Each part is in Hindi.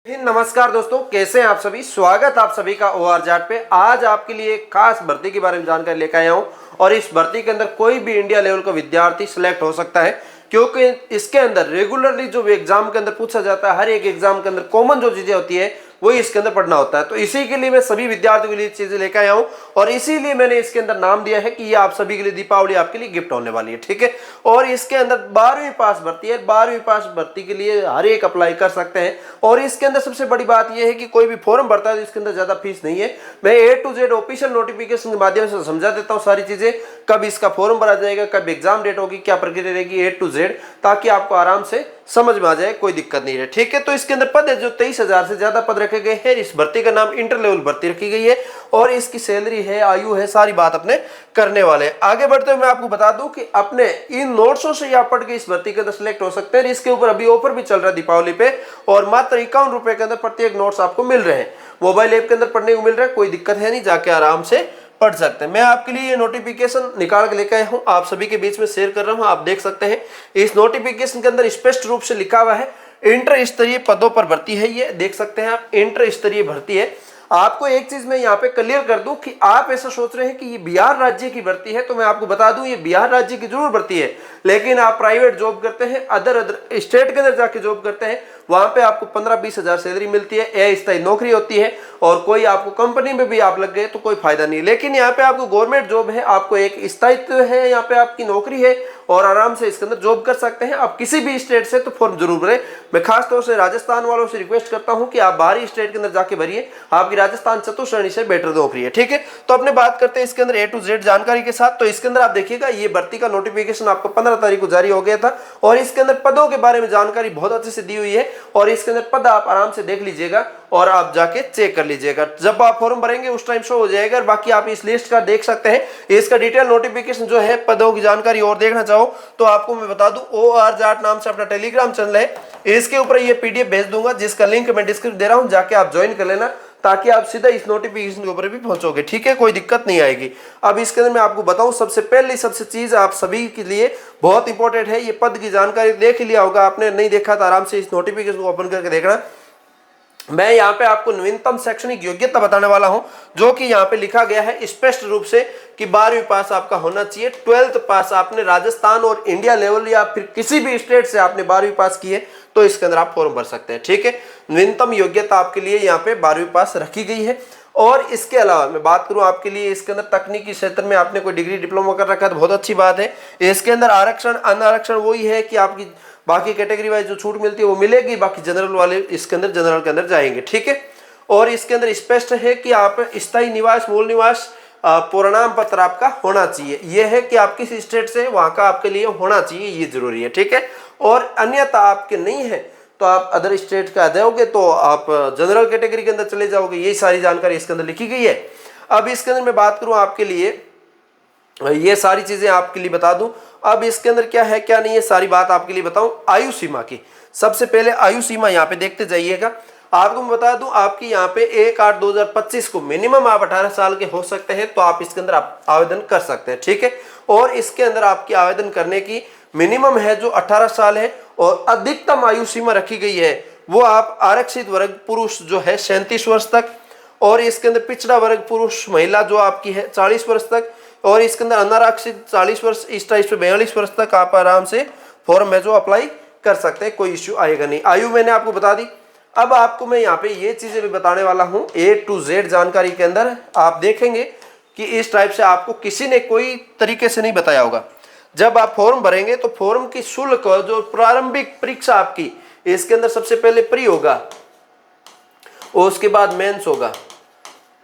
नमस्कार दोस्तों, कैसे हैं आप सभी। स्वागत आप सभी का ओआर जाट पे। आज आपके लिए एक खास भर्ती के बारे में जानकारी लेकर आया हूं और इस भर्ती के अंदर कोई भी इंडिया लेवल का विद्यार्थी सिलेक्ट हो सकता है, क्योंकि इसके अंदर रेगुलरली जो एग्जाम के अंदर पूछा जाता है, हर एक एग्जाम के अंदर कॉमन जो चीजें होती है वही इसके अंदर पढ़ना होता है। तो इसी के लिए मैं सभी विद्यार्थियों के लिए चीजें लेकर आया हूं और इसीलिए मैंने इसके अंदर नाम दिया है कि ये आप सभी के लिए दीपावली आपके लिए गिफ्ट होने वाली है, ठीक है। और इसके अंदर 12वीं पास भर्ती है। 12वीं पास भर्ती के लिए हर एक अप्लाई कर सकते हैं और इसके अंदर सबसे बड़ी बात यह है कि कोई भी फॉर्म भरता है तो इसके अंदर ज्यादा फीस नहीं है। मैं A to Z official notification के माध्यम से समझा देता हूं सारी चीजें, कब इसका फॉर्म भरा जाएगा, कब एग्जाम डेट होगी, क्या प्रक्रिया रहेगी A to Z, ताकि आपको आराम से समझ में आ जाए, कोई दिक्कत नहीं है, ठीक है। तो इसके अंदर पद है जो 23,000 से ज्यादा पद रखे गए हैं। इस भर्ती का नाम इंटर लेवल भर्ती रखी गई है और इसकी सैलरी है, आयु है, सारी बात अपने करने वाले हैं। आगे बढ़ते हुए मैं आपको बता दूं कि अपने इन नोट्सों से आप पढ़ के इस भर्ती के अंदर सिलेक्ट हो सकते हैं। इसके ऊपर अभी ऑफर भी चल रहा है दीपावली पे और मात्र 51 रुपए के अंदर प्रत्येक नोट्स आपको मिल रहे हैं। मोबाइल ऐप के अंदर पढ़ने को मिल रहा है, कोई दिक्कत है नहीं, जाके आराम से पढ़ सकते हैं। मैं आपके लिए ये नोटिफिकेशन निकाल के लेकर आया हूं, आप सभी के बीच में शेयर कर रहा हूं। आप देख सकते हैं इस नोटिफिकेशन के अंदर स्पष्ट रूप से लिखा हुआ है इंटर स्तरीय पदों पर भर्ती है। ये देख सकते हैं आप, इंटर स्तरीय भर्ती है। आपको एक चीज मैं यहाँ पे क्लियर कर दूं कि आप ऐसा सोच रहे हैं कि ये बिहार राज्य की भर्ती है, तो मैं आपको बता दूं ये बिहार राज्य की जरूर भर्ती है, लेकिन आप प्राइवेट जॉब करते हैं, अदर स्टेट के अंदर जाके जॉब करते हैं, वहां पे आपको 15-20 हजार सैलरी मिलती है, अस्थायी नौकरी होती है और कोई आपको कंपनी में भी आप लग गए तो कोई फायदा नहीं। लेकिन यहाँ पे आपको गवर्नमेंट जॉब है, आपको एक स्थायित्व है, यहाँ पे आपकी नौकरी है और आराम से इसके अंदर जॉब कर सकते हैं। आप किसी भी स्टेट से तो फॉर्म जरूर भरें। मैं खास तौर से राजस्थान वालों से रिक्वेस्ट करता हूं कि आप बाहरी स्टेट के अंदर जाके भरिए, आपकी राजस्थान चतुश्रेणी से बेटर नौकरी है, ठीक है। तो अपने बात करते हैं इसके अंदर A to Z जानकारी के साथ। तो इसके अंदर आप देखिएगा ये भर्ती का नोटिफिकेशन आपको 15 तारीख को जारी हो गया था और इसके अंदर पदों के बारे में जानकारी बहुत अच्छे से दी हुई है और इसके अंदर पद आप आराम से देख लीजिएगा और आप जाके चेक कर लीजिएगा। जब आप फॉर्म भरेंगे उस टाइम शो हो जाएगा। बाकी आप इस लिस्ट का देख सकते हैं, इसका डिटेल नोटिफिकेशन जो है पदों की जानकारी और देखना चाहो तो आपको मैं बता दूं ओआर जाट नाम से अपना टेलीग्राम चैनल है, इसके ऊपर ये PDF भेज दूंगा जिसका लिंक मैं डिस्क्रिप्शन दे रहा हूं, जाके आप ज्वाइन कर लेना ताकि आप सीधा इस नोटिफिकेशन के ऊपर भी पहुंचोगे, ठीक है, कोई दिक्कत नहीं आएगी। अब इसके अंदर मैं आपको बताऊं सबसे पहले सबसे चीज आप सभी के लिए बहुत इंपॉर्टेंट है, ये पद की जानकारी देख लिया होगा आपने, नहीं देखा तो आराम से इस नोटिफिकेशन को ओपन करके देखना। मैं यहाँ पे आपको नवीनतम शैक्षणिक योग्यता बताने वाला हूं, जो कि यहाँ पे लिखा गया है स्पष्ट रूप से कि 12वीं पास आपका होना चाहिए। 12th पास आपने राजस्थान और इंडिया लेवल या फिर किसी भी स्टेट से आपने 12वीं पास की है तो इसके अंदर आप फॉर्म भर सकते हैं, ठीक है। नवीनतम योग्यता आपके लिए यहाँ पे 12वीं पास रखी गई है। और इसके अलावा मैं बात करूं आपके लिए इसके अंदर तकनीकी क्षेत्र में आपने कोई डिग्री डिप्लोमा कर रखा है तो बहुत अच्छी बात है। इसके अंदर आरक्षण अनारक्षण वही है कि आपकी बाकी कैटेगरी वाइज जो छूट मिलती है वो मिलेगी, बाकी जनरल वाले इसके अंदर जनरल के अंदर जाएंगे, ठीक है। और इसके अंदर स्पष्ट है कि आप स्थायी निवास, मूल निवास, प्रमाण पत्र आपका होना चाहिए। यह है कि आप किस स्टेट से वहां का आपके लिए होना चाहिए, ये जरूरी है, ठीक है। और अन्यथा आपके नहीं है तो आप अदर स्टेट का दोगे तो आप जनरल कैटेगरी के अंदर चले जाओगे। ये सारी जानकारी इसके अंदर लिखी गई है। अब इसके अंदर मैं बात करूं आपके लिए, ये सारी चीजें आपके लिए बता दूं। अब इसके अंदर क्या है क्या नहीं है सारी बात आपके लिए बताऊं। आयु सीमा की, सबसे पहले आयु सीमा यहाँ पे देखते जाइएगा। आपको मैं बता दूं आपकी यहाँ पे 1/8/2025 को मिनिमम आप 18 साल के हो सकते हैं, तो आप इसके अंदर आप आवेदन कर सकते हैं, ठीक है। और इसके अंदर आपकी आवेदन करने की मिनिमम है जो 18 साल है और अधिकतम आयु सीमा रखी गई है वो आप आरक्षित वर्ग पुरुष जो है 37 वर्ष तक, और इसके अंदर पिछड़ा वर्ग पुरुष महिला जो आपकी है 40 वर्ष तक, और इसके अंदर अनारक्षित 40 वर्ष, इस टाइप से 42 वर्ष तक आप आराम से फॉर्म है जो अप्लाई कर सकते हैं, कोई इश्यू आएगा नहीं। आयु मैंने आपको बता दी। अब आपको मैं यहाँ पे ये चीजें भी बताने वाला हूँ A to Z जानकारी के अंदर। आप देखेंगे कि इस टाइप से आपको किसी ने कोई तरीके से नहीं बताया होगा। जब आप फॉर्म भरेंगे तो फॉर्म की शुल्क जो प्रारंभिक परीक्षा आपकी, इसके अंदर सबसे पहले प्री होगा और उसके बाद मेंस होगा।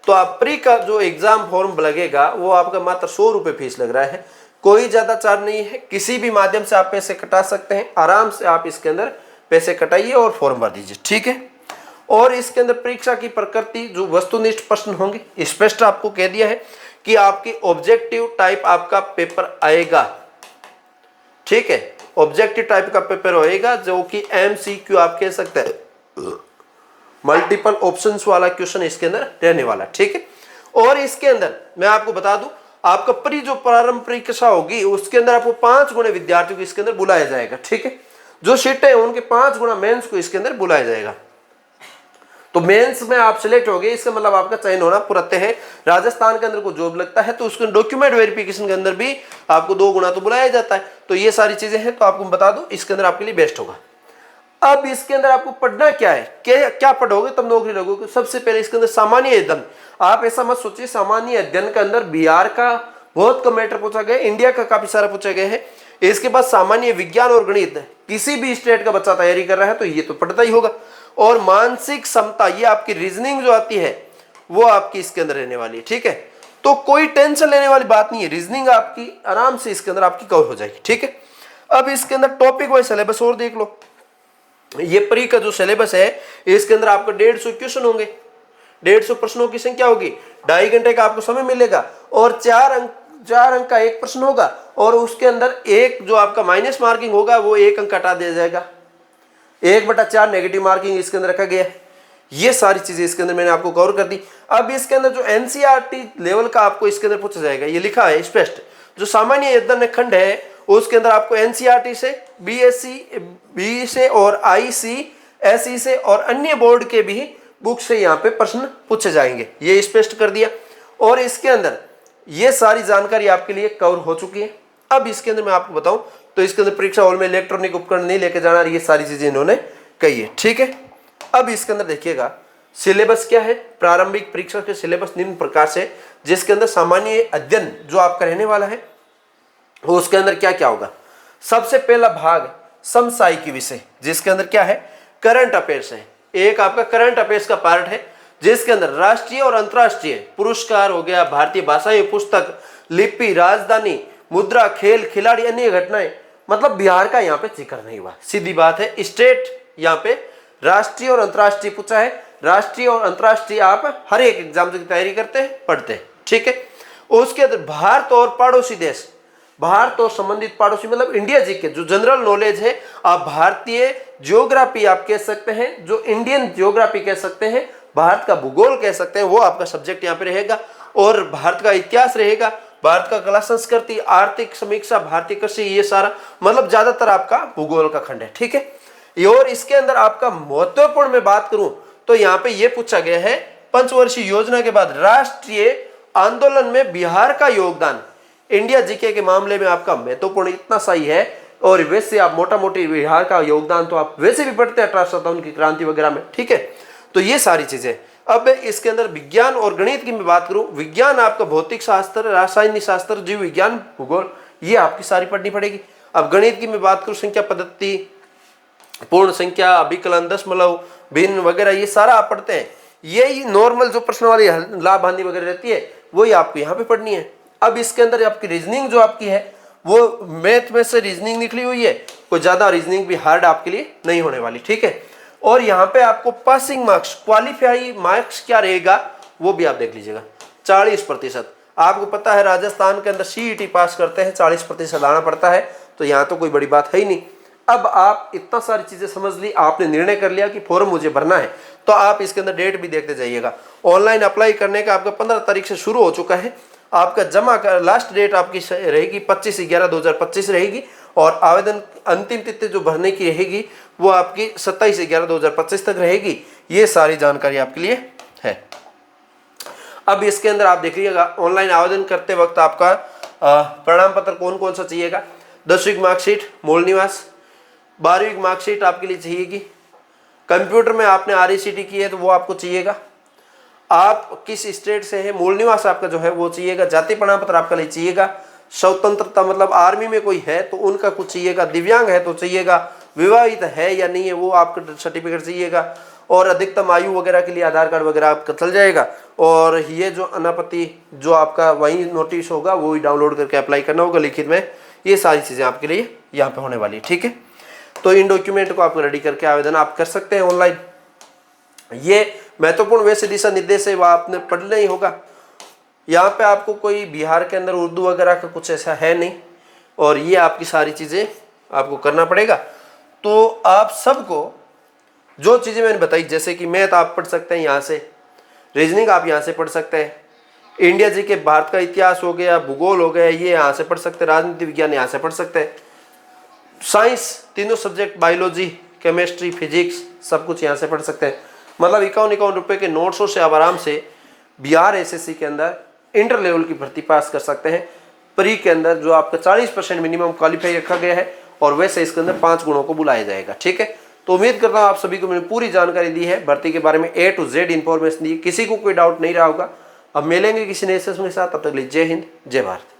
तो आप प्री का जो एग्जाम फॉर्म लगेगा वो आपका मात्र 100 रुपये फीस लग रहा है, कोई ज्यादा चार्ज नहीं है। किसी भी माध्यम से आप पैसे कटा सकते हैं, आराम से आप इसके अंदर पैसे कटाइए और फॉर्म भर दीजिए, ठीक है। और इसके अंदर परीक्षा की प्रकृति जो वस्तुनिष्ठ प्रश्न होंगे, स्पष्ट आपको कह दिया है कि आपकी ऑब्जेक्टिव टाइप आपका पेपर आएगा, ठीक है। ऑब्जेक्टिव टाइप का पेपर होएगा जो कि MCQ आप कह सकते हैं, मल्टीपल ऑप्शंस वाला क्वेश्चन इसके अंदर रहने वाला, ठीक है। और इसके अंदर मैं आपको बता दूं आपका प्री जो प्रारंभ परीक्षा होगी उसके अंदर आपको 5 गुणे विद्यार्थियों को इसके अंदर बुलाया जाएगा, ठीक है। जो सीटें हैं उनके 5 गुना मेंस को इसके अंदर बुलाया जाएगा। तो मेंस में आप सिलेक्ट हो गए, इसका मतलब आपका चयन होना पूरा तय है। राजस्थान के अंदर को जॉब लगता है तो उसके डॉक्यूमेंट वेरिफिकेशन के अंदर भी आपको 2 गुना तो बुलाया जाता है। तो ये सारी चीजें हैं, तो आपको बता दूं इसके अंदर आपके लिए बेस्ट होगा। अब इसके अंदर आपको पढ़ना क्या है, क्या पढ़ोगे तब नौकरी लगोगे। सबसे पहले इसके अंदर सामान्य अध्ययन, आप ऐसा मत सोचिए सामान्य अध्ययन के अंदर बिहार का बहुत कम मैटर पूछा गया, इंडिया का काफी सारा पूछा गया है। इसके बाद सामान्य विज्ञान और गणित, किसी भी स्टेट का बच्चा तैयारी कर रहा है तो ये तो पढ़ता ही होगा। और मानसिक क्षमता, ये आपकी रीजनिंग जो आती है वो आपकी इसके अंदर रहने वाली है, ठीक है। तो कोई टेंशन लेने वाली बात नहीं है, रीजनिंग आपकी आराम से इसके अंदर आपकी कवर हो जाएगी, ठीक है। अब इसके अंदर टॉपिक वाइज सिलेबस और देख लो। ये प्री का जो सिलेबस है इसके अंदर आपको 150 क्वेश्चन होंगे, 150 प्रश्नों की संख्या होगी, 2.5 घंटे का आपको समय मिलेगा और 4 अंक का एक प्रश्न होगा और उसके अंदर एक जो आपका माइनस मार्किंग होगा वो 1 अंक हटा दिया जाएगा। 1/4 नेगेटिव मार्किंग इसके अंदर रखा गया है। ये सारी चीजें इसके अंदर मैंने आपको कवर कर दी। अब इसके अंदर जो एनसीईआरटी लेवल का आपको इसके अंदर पूछा जाएगा, ये लिखा है स्पष्ट, जो सामान्य अध्ययन खंड है उसके अंदर आपको एनसीईआरटी से, बी से और आईसीएसई से और अन्य बोर्ड के भी बुक से यहाँ पे प्रश्न पूछे जाएंगे, ये स्पष्ट कर दिया। और इसके अंदर ये सारी जानकारी आपके लिए कवर हो चुकी है। अब इसके अंदर मैं आपको बताऊं तो इसके अंदर परीक्षा हॉल में इलेक्ट्रॉनिक उपकरण नहीं लेके जाना, ये सारी चीजें इन्होंने कही है, ठीक है। अब इसके अंदर देखिएगा सिलेबस क्या है। प्रारंभिक परीक्षा के सिलेबस निम्न प्रकार से, जिसके अंदर सामान्य अध्ययन जो आपका रहने वाला है उसके अंदर क्या क्या होगा। सबसे पहला भाग समसामयिक विषय, जिसके अंदर क्या है करंट अफेयर्स है। एक आपका करंट अफेयर्स का पार्ट है जिसके अंदर राष्ट्रीय और अंतर्राष्ट्रीय पुरस्कार हो गया, भारतीय भाषाएं, पुस्तक, लिपि, राजधानी, मुद्रा, खेल, खिलाड़ी, अन्य घटनाएं। मतलब बिहार का यहाँ पे जिक्र नहीं हुआ, सीधी बात है। स्टेट यहाँ पे राष्ट्रीय और अंतर्राष्ट्रीय पूछा है। राष्ट्रीय और अंतर्राष्ट्रीय आप हर एक एग्जाम की तैयारी करते हैं, पढ़ते हैं, ठीक है। उसके अंदर भारत और पड़ोसी देश, भारत और संबंधित पड़ोसी मतलब इंडिया जी के जो जनरल नॉलेज है, आप भारतीय ज्योग्राफी आप कह सकते हैं, जो इंडियन ज्योग्राफी कह सकते हैं, भारत का भूगोल कह सकते हैं, वो आपका सब्जेक्ट यहाँ पे रहेगा। और भारत का इतिहास रहेगा, भारत का कला संस्कृति, आर्थिक समीक्षा, भारतीय कृषि, ये सारा मतलब ज्यादातर आपका भूगोल का खंड है, ठीक है। और इसके अंदर आपका महत्वपूर्ण मैं बात करूं तो यहाँ पे ये पूछा गया है पंचवर्षीय योजना के बाद राष्ट्रीय आंदोलन में बिहार का योगदान। इंडिया जीके के मामले में आपका महत्वपूर्ण इतना सही है। और वैसे आप मोटा मोटी बिहार का योगदान तो आप वैसे भी पढ़ते हैं 1857 की क्रांति वगैरह में, ठीक है। तो ये सारी चीजें। अब इसके अंदर विज्ञान और गणित की मैं बात करूं, विज्ञान आपका भौतिक शास्त्र, रासायनिक शास्त्र, जीव विज्ञान, भूगोल, ये आपकी सारी पढ़नी पड़ेगी। अब गणित की मैं बात करूं, संख्या पद्धति, पूर्ण संख्या, अभिकलन, दशमलव, भिन्न वगैरह, ये सारा आप पढ़ते हैं। यही नॉर्मल जो प्रश्न वाली लाभ हानि वगैरह रहती है वही आपको यहाँ पे पढ़नी है। अब इसके अंदर आपकी रीजनिंग जो आपकी है वो मैथ में से रीजनिंग निकली हुई है, कोई ज्यादा रीजनिंग भी हार्ड आपके लिए नहीं होने वाली, ठीक है। और यहाँ पे आपको पासिंग मार्क्स, क्वालिफाई मार्क्स क्या रहेगा वो भी आप देख लीजिएगा, 40%। आपको पता है राजस्थान के अंदर सीईटी पास करते हैं 40% लाना पड़ता है, तो यहाँ तो कोई बड़ी बात है ही नहीं। अब आप इतना सारी चीजें समझ ली, आपने निर्णय कर लिया कि फॉर्म मुझे भरना है, तो आप इसके अंदर डेट भी देखते जाइएगा। ऑनलाइन अप्लाई करने का आपका 15 तारीख से शुरू हो चुका है। आपका जमा कर लास्ट डेट आपकी रहेगी 25/11/2025 रहेगी और आवेदन अंतिम तिथि जो भरने की रहेगी वो आपकी 27/11/2025 तक रहेगी। ये सारी जानकारी आपके लिए है। अब इसके अंदर आप देखिएगा ऑनलाइन आवेदन करते वक्त आपका प्रमाण पत्र कौन कौन सा चाहिएगा। 10वीं मार्कशीट, मूल निवास, 12वीं मार्कशीट आपके लिए चाहिएगी। कंप्यूटर में आपने RECT की है तो वो आपको चाहिएगा। आप किस स्टेट से हैं, मूल निवास आपका जो है वो चाहिएगा। जाति प्रमाण पत्र आपका लिए चाहिएगा। स्वतंत्रता मतलब आर्मी में कोई है तो उनका कुछ चाहिएगा। दिव्यांग है तो चाहिएगा। विवाहित है या नहीं है वो आपका सर्टिफिकेट चाहिएगा। और अधिकतम आयु वगैरह के लिए आधार कार्ड वगैरह आपका चल जाएगा। और ये जो अनापत्ति जो आपका वही नोटिस होगा वो ही डाउनलोड करके अप्लाई करना होगा लिखित में। ये सारी चीज़ें आपके लिए यहाँ पे होने वाली है, ठीक है। तो इन डॉक्यूमेंट को आप रेडी करके आवेदन आप कर सकते हैं ऑनलाइन। ये महत्वपूर्ण वैसे दिशा निर्देश है वह आपने पढ़ना ही होगा। यहाँ पे आपको कोई बिहार के अंदर उर्दू वगैरह का कुछ ऐसा है नहीं और ये आपकी सारी चीज़ें आपको करना पड़ेगा। तो आप सबको जो चीज़ें मैंने बताई, जैसे कि मैथ आप पढ़ सकते हैं यहाँ से, रीजनिंग आप यहाँ से पढ़ सकते हैं, इंडिया जी के भारत का इतिहास हो गया, भूगोल हो गया, ये यहाँ से पढ़ सकते हैं, राजनीति विज्ञान यहाँ से पढ़ सकते हैं, साइंस तीनों सब्जेक्ट, बायोलॉजी, केमिस्ट्री, फिजिक्स, सब कुछ यहाँ से पढ़ सकते हैं। मतलब 51 रुपए के नोट्सों से आप आराम से बिहार एसएससी के अंदर इंटर लेवल की भर्ती पास कर सकते हैं। प्री के अंदर जो आपका 40% मिनिमम क्वालिफाई रखा गया है और वैसे इसके अंदर 5 गुणों को बुलाया जाएगा। ठीक है, तो उम्मीद करता हूँ आप सभी को मैंने पूरी जानकारी दी है, भर्ती के बारे में A to Z इन्फॉर्मेशन दी, किसी को कोई डाउट नहीं रहा होगा। अब मिलेंगे किसी नए सेशन के साथ, तब तक के लिए जय हिंद जय भारत।